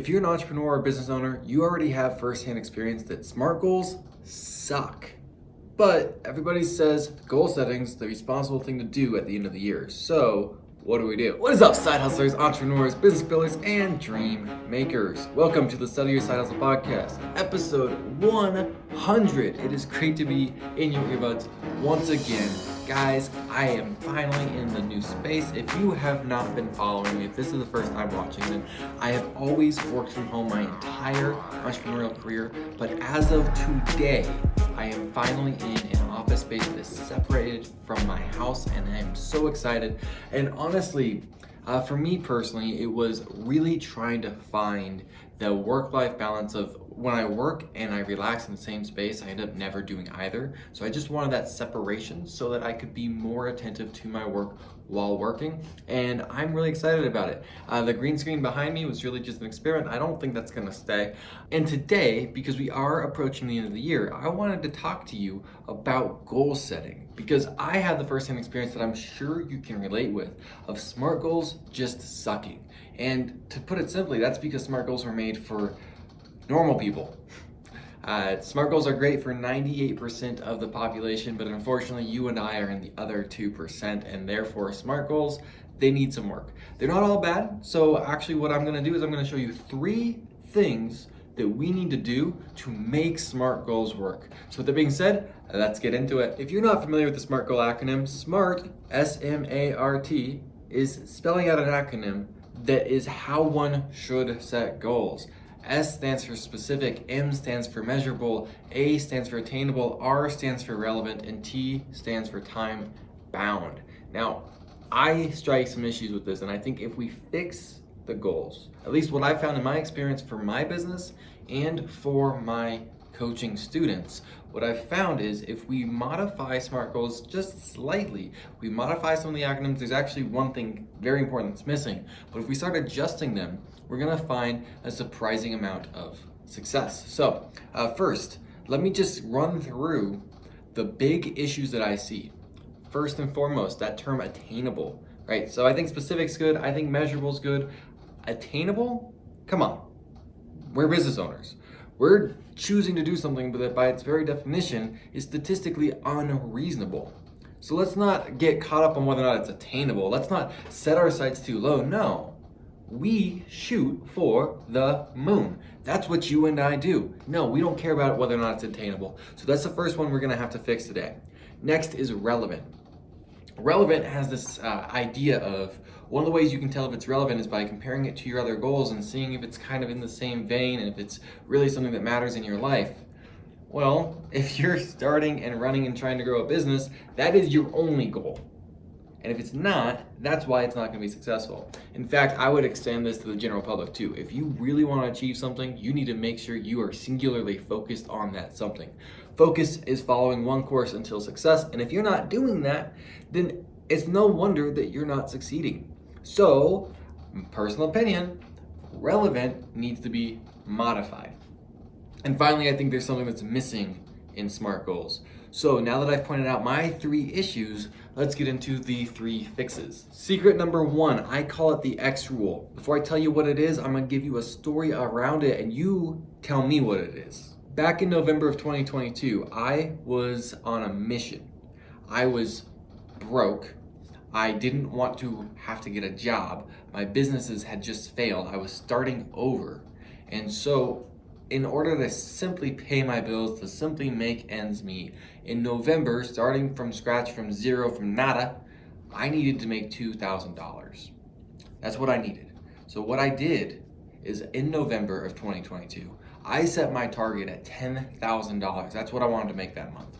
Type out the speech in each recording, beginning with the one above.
If you're an entrepreneur or business owner, you already have firsthand experience that SMART goals suck. But everybody says goal setting's the responsible thing to do at the end of the year. So what do we do? What is up, side hustlers, entrepreneurs, business builders, and dream makers? Welcome to the Study Your Side Hustle podcast, episode 100. It is great to be in your earbuds once again. Guys, I am finally in the new space. If you have not been following me, if this is the first time watching, then I have always worked from home my entire entrepreneurial career. But as of today, I am finally in an office space that is separated from my house, and I am so excited. And honestly, for me personally, it was really trying to find the work-life balance of when I work and I relax in the same space. I end up never doing either. So I just wanted that separation so that I could be more attentive to my work while working, and I'm really excited about it. The green screen behind me was really just an experiment. I don't think that's gonna stay. And today, because we are approaching the end of the year, I wanted to talk to you about goal setting, because I had the first-hand experience that I'm sure you can relate with of SMART goals just sucking. And to put it simply, that's because SMART goals were made for normal people. SMART goals are great for 98% of the population, but unfortunately you and I are in the other 2%, and therefore SMART goals, they need some work. They're not all bad, so actually what I'm gonna do is I'm gonna show you 3 things that we need to do to make SMART goals work. So with that being said, let's get into it. If you're not familiar with the SMART goal acronym, SMART, S-M-A-R-T, is spelling out an acronym that is how one should set goals. S stands for specific, M stands for measurable, A stands for attainable, R stands for relevant, and T stands for time bound. Now, I strike some issues with this, and I think if we fix the goals, at least what I found in my experience for my business and for my coaching students, what I've found is if we modify SMART goals just slightly, we modify some of the acronyms, there's actually one thing very important that's missing, but if we start adjusting them, we're gonna find a surprising amount of success. So first, let me just run through the big issues that I see. First and foremost, that term attainable, right? So I think specific's good, I think measurable's good. Attainable? Come on, we're business owners. We're choosing to do something that by its very definition is statistically unreasonable. So let's not get caught up on whether or not it's attainable. Let's not set our sights too low. No, we shoot for the moon. That's what you and I do. No, we don't care about whether or not it's attainable. So that's the first one we're gonna have to fix today. Next is relevant. Relevant has this idea of one of the ways you can tell if it's relevant is by comparing it to your other goals and seeing if it's kind of in the same vein and if it's really something that matters in your life. Well, if you're starting and running and trying to grow a business, that is your only goal. And if it's not, that's why it's not going to be successful. In fact, I would extend this to the general public too. If you really want to achieve something, you need to make sure you are singularly focused on that something. Focus is following one course until success. And if you're not doing that, then it's no wonder that you're not succeeding. So, personal opinion, relevant needs to be modified. And finally, I think there's something that's missing in SMART goals. So now that I've pointed out my 3 issues, let's get into the 3 fixes. Secret number 1, I call it the X rule. Before I tell you what it is, I'm gonna give you a story around it and you tell me what it is. Back in November of 2022, I was on a mission. I was broke. I didn't want to have to get a job. My businesses had just failed. I was starting over. And so in order to simply pay my bills, to simply make ends meet, in November, starting from scratch, from zero, from nada, I needed to make $2,000. That's what I needed. So what I did is in November of 2022, I set my target at $10,000. That's what I wanted to make that month.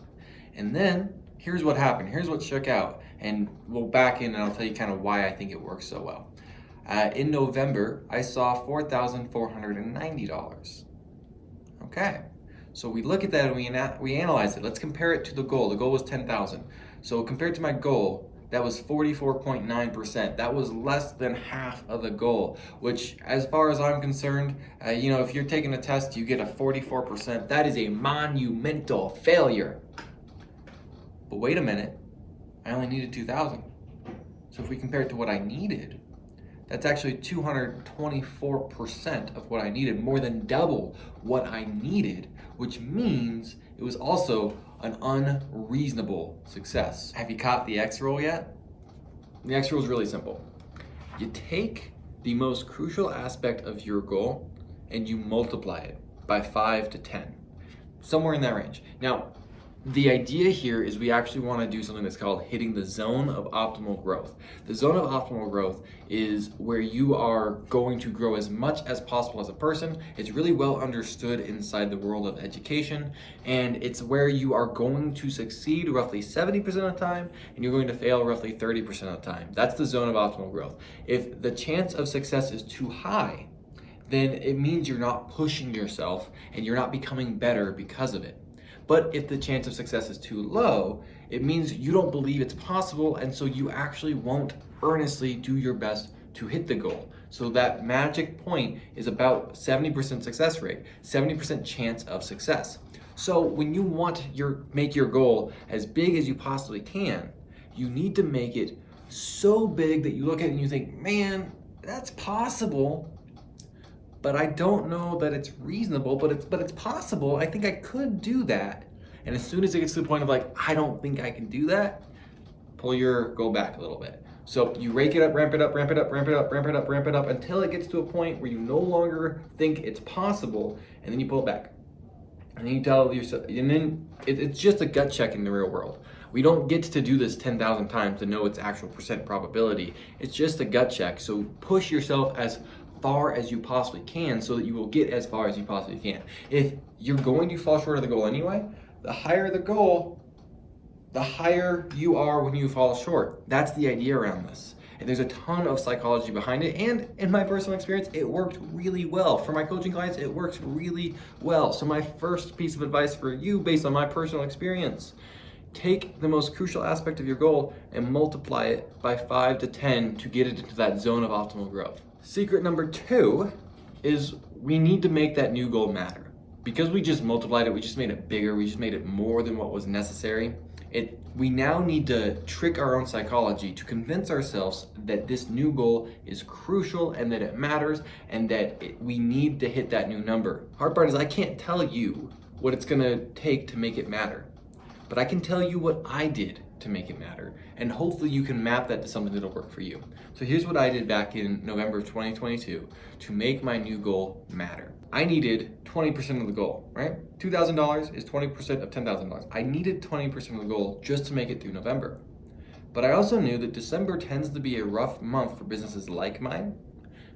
And then here's what happened. Here's what shook out. And we'll back in and I'll tell you kind of why I think it works so well. In November, I saw $4,490. Okay, so we look at that and we analyze it. Let's compare it to the goal. The goal was 10,000. So compared to my goal, that was 44.9%. That was less than half of the goal, which as far as I'm concerned, if you're taking a test, you get a 44%. That is a monumental failure. But wait a minute, I only needed 2,000. So if we compare it to what I needed, That's actually 224% of what I needed, more than double what I needed, which means it was also an unreasonable success. Have you caught the X rule yet? The X rule is really simple. You take the most crucial aspect of your goal and you multiply it by 5 to 10, somewhere in that range. Now, the idea here is we actually want to do something that's called hitting the zone of optimal growth. The zone of optimal growth is where you are going to grow as much as possible as a person. It's really well understood inside the world of education, and it's where you are going to succeed roughly 70% of the time, and you're going to fail roughly 30% of the time. That's the zone of optimal growth. If the chance of success is too high, then it means you're not pushing yourself and you're not becoming better because of it. But if the chance of success is too low, it means you don't believe it's possible, and so you actually won't earnestly do your best to hit the goal. So that magic point is about 70% success rate, 70% chance of success. So when you want make your goal as big as you possibly can, you need to make it so big that you look at it and you think, man, that's possible, but I don't know that it's reasonable, but it's possible. I think I could do that. And as soon as it gets to the point of like, I don't think I can do that, pull your goal back a little bit. So you rake it up, ramp it up, ramp it up, ramp it up, ramp it up, ramp it up until it gets to a point where you no longer think it's possible, and then you pull it back. And then you tell yourself, and then it's just a gut check in the real world. We don't get to do this 10,000 times to know its actual percent probability. It's just a gut check. So push yourself as far as you possibly can so that you will get as far as you possibly can. If you're going to fall short of the goal anyway, the higher the goal, the higher you are when you fall short. That's the idea around this. And there's a ton of psychology behind it, and in my personal experience, it worked really well. For my coaching clients, it works really well. So my first piece of advice for you, based on my personal experience, take the most crucial aspect of your goal and multiply it by 5 to 10 to get it into that zone of optimal growth. Secret number 2 is we need to make that new goal matter. Because we just multiplied it, we just made it bigger, we just made it more than what was necessary. We now need to trick our own psychology to convince ourselves that this new goal is crucial and that it matters and that we need to hit that new number. Hard part is I can't tell you what it's gonna take to make it matter, but I can tell you what I did to make it matter, and hopefully you can map that to something that'll work for you. So here's what I did back in November of 2022 to make my new goal matter. I needed 20% of the goal, right? $2,000 is 20% of $10,000. I needed 20% of the goal just to make it through November. But I also knew that December tends to be a rough month for businesses like mine.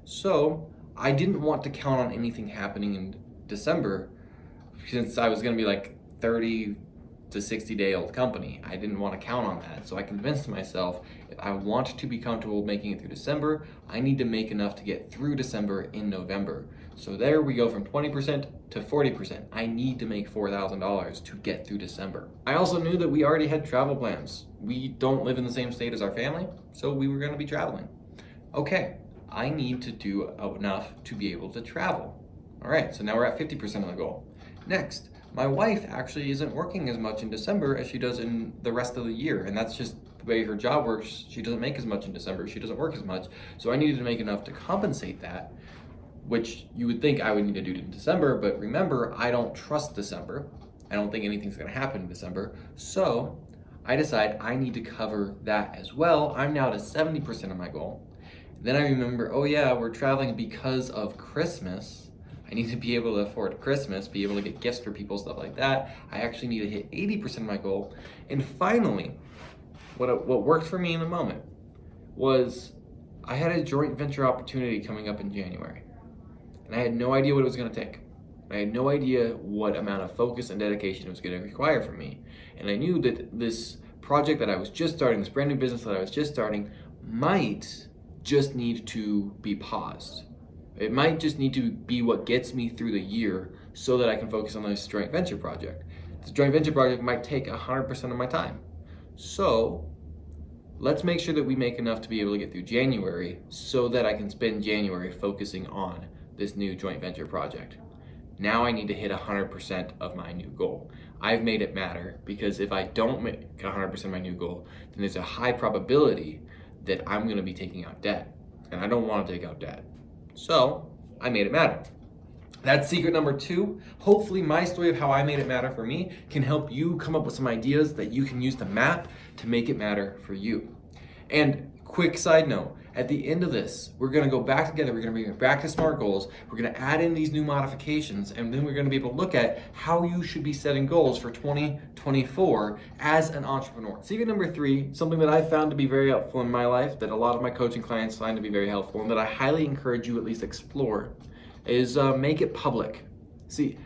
So I didn't want to count on anything happening in December since I was gonna be like 30 to 60-day-old company. I didn't want to count on that. So I convinced myself if I want to be comfortable making it through December, I need to make enough to get through December in November. So there we go from 20% to 40%. I need to make $4,000 to get through December. I also knew that we already had travel plans. We don't live in the same state as our family, so we were going to be traveling. Okay, I need to do enough to be able to travel. All right, so now we're at 50% of the goal. Next, my wife actually isn't working as much in December as she does in the rest of the year, and that's just the way her job works. She doesn't make as much in December, she doesn't work as much, so I needed to make enough to compensate that, which you would think I would need to do in December, but remember, I don't trust December. I don't think anything's gonna happen in December, so I decide I need to cover that as well. I'm now at 70% of my goal. Then I remember, oh yeah, we're traveling because of Christmas. I need to be able to afford Christmas, be able to get gifts for people, stuff like that. I actually need to hit 80% of my goal. And finally, what worked for me in the moment was I had a joint venture opportunity coming up in January. And I had no idea what it was gonna take. I had no idea what amount of focus and dedication it was gonna require from me. And I knew that this project that I was just starting, this brand new business that I was just starting, might just need to be paused. It might just need to be what gets me through the year so that I can focus on this joint venture project. This joint venture project might take 100% of my time. So let's make sure that we make enough to be able to get through January so that I can spend January focusing on this new joint venture project. Now I need to hit 100% of my new goal. I've made it matter because if I don't make 100% of my new goal, then there's a high probability that I'm gonna be taking out debt. and I don't want to take out debt. So I made it matter. That's secret number 2. Hopefully my story of how I made it matter for me can help you come up with some ideas that you can use to map to make it matter for you. And quick side note, at the end of this, we're gonna go back together, we're gonna bring it back to SMART goals, we're gonna add in these new modifications, and then we're gonna be able to look at how you should be setting goals for 2024 as an entrepreneur. Secret number 3, something that I found to be very helpful in my life, that a lot of my coaching clients find to be very helpful, and that I highly encourage you at least explore, is make it public. See,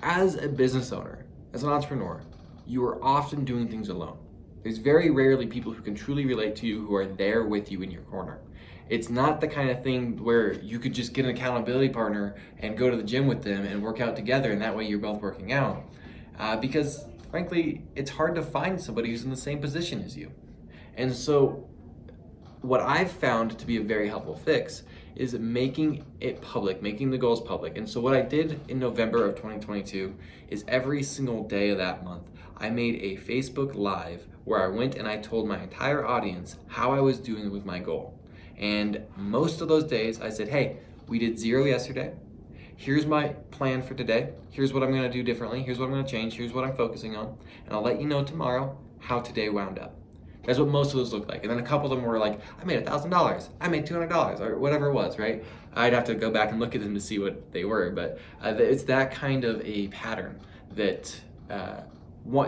as a business owner, as an entrepreneur, you are often doing things alone. There's very rarely people who can truly relate to you, who are there with you in your corner. It's not the kind of thing where you could just get an accountability partner and go to the gym with them and work out together, and that way you're both working out. Because frankly, it's hard to find somebody who's in the same position as you. And so what I've found to be a very helpful fix is making it public, making the goals public. And so what I did in November of 2022 is every single day of that month, I made a Facebook Live where I went and I told my entire audience how I was doing with my goal. And most of those days I said, hey, we did 0 yesterday. Here's my plan for today. Here's what I'm gonna do differently. Here's what I'm gonna change. Here's what I'm focusing on. And I'll let you know tomorrow how today wound up. That's what most of those look like. And then a couple of them were like, I made $1,000, I made $200, or whatever it was, right? I'd have to go back and look at them to see what they were, but it's that kind of a pattern that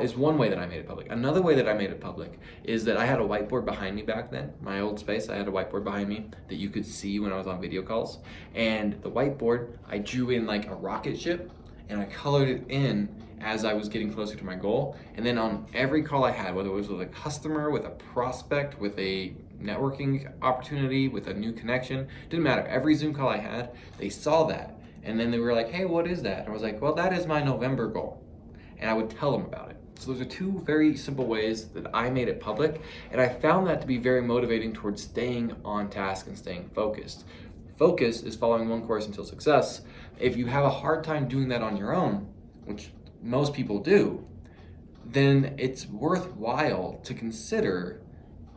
is one way that I made it public. Another way that I made it public is that I had a whiteboard behind me back then. My old space, I had a whiteboard behind me that you could see when I was on video calls. And the whiteboard, I drew in like a rocket ship, and I colored it in as I was getting closer to my goal. And then on every call I had, whether it was with a customer, with a prospect, with a networking opportunity, with a new connection, didn't matter. Every Zoom call I had, they saw that. And then they were like, hey, what is that? And I was like, well, that is my November goal. And I would tell them about it. So those are 2 very simple ways that I made it public. And I found that to be very motivating towards staying on task and staying focused. Focus is following one course until success. If you have a hard time doing that on your own, which most people do, then it's worthwhile to consider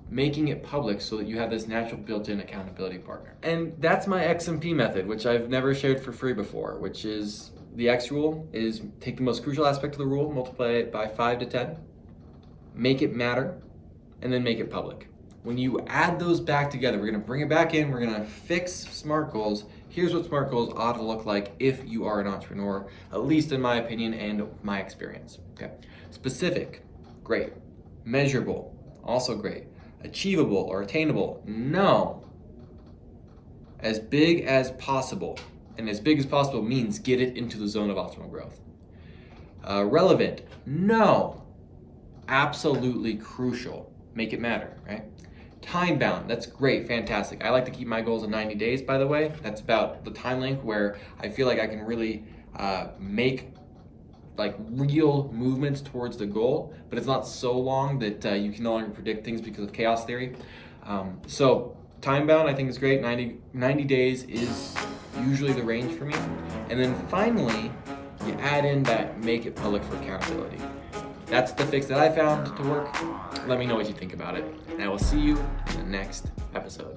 making it public so that you have this natural built-in accountability partner. And that's my XMP method, which I've never shared for free before, which is the X rule is take the most crucial aspect of the rule, multiply it by 5 to 10, make it matter, and then make it public. When you add those back together, we're gonna bring it back in, we're gonna fix SMART goals. Here's what SMART goals ought to look like if you are an entrepreneur, at least in my opinion and my experience. Okay. Specific, great. Measurable, also great. Achievable or attainable, no. As big as possible, and as big as possible means get it into the zone of optimal growth. Relevant, no. Absolutely crucial, make it matter, right? Time bound, that's great, fantastic. I like to keep my goals in 90 days, by the way. That's about the time length where I feel like I can really make like real movements towards the goal, but it's not so long that you can no longer predict things because of chaos theory. So time bound I think is great. 90 days is usually the range for me. And then finally, you add in that make it public for accountability. That's the fix that I found to work. Let me know what you think about it, and I will see you in the next episode.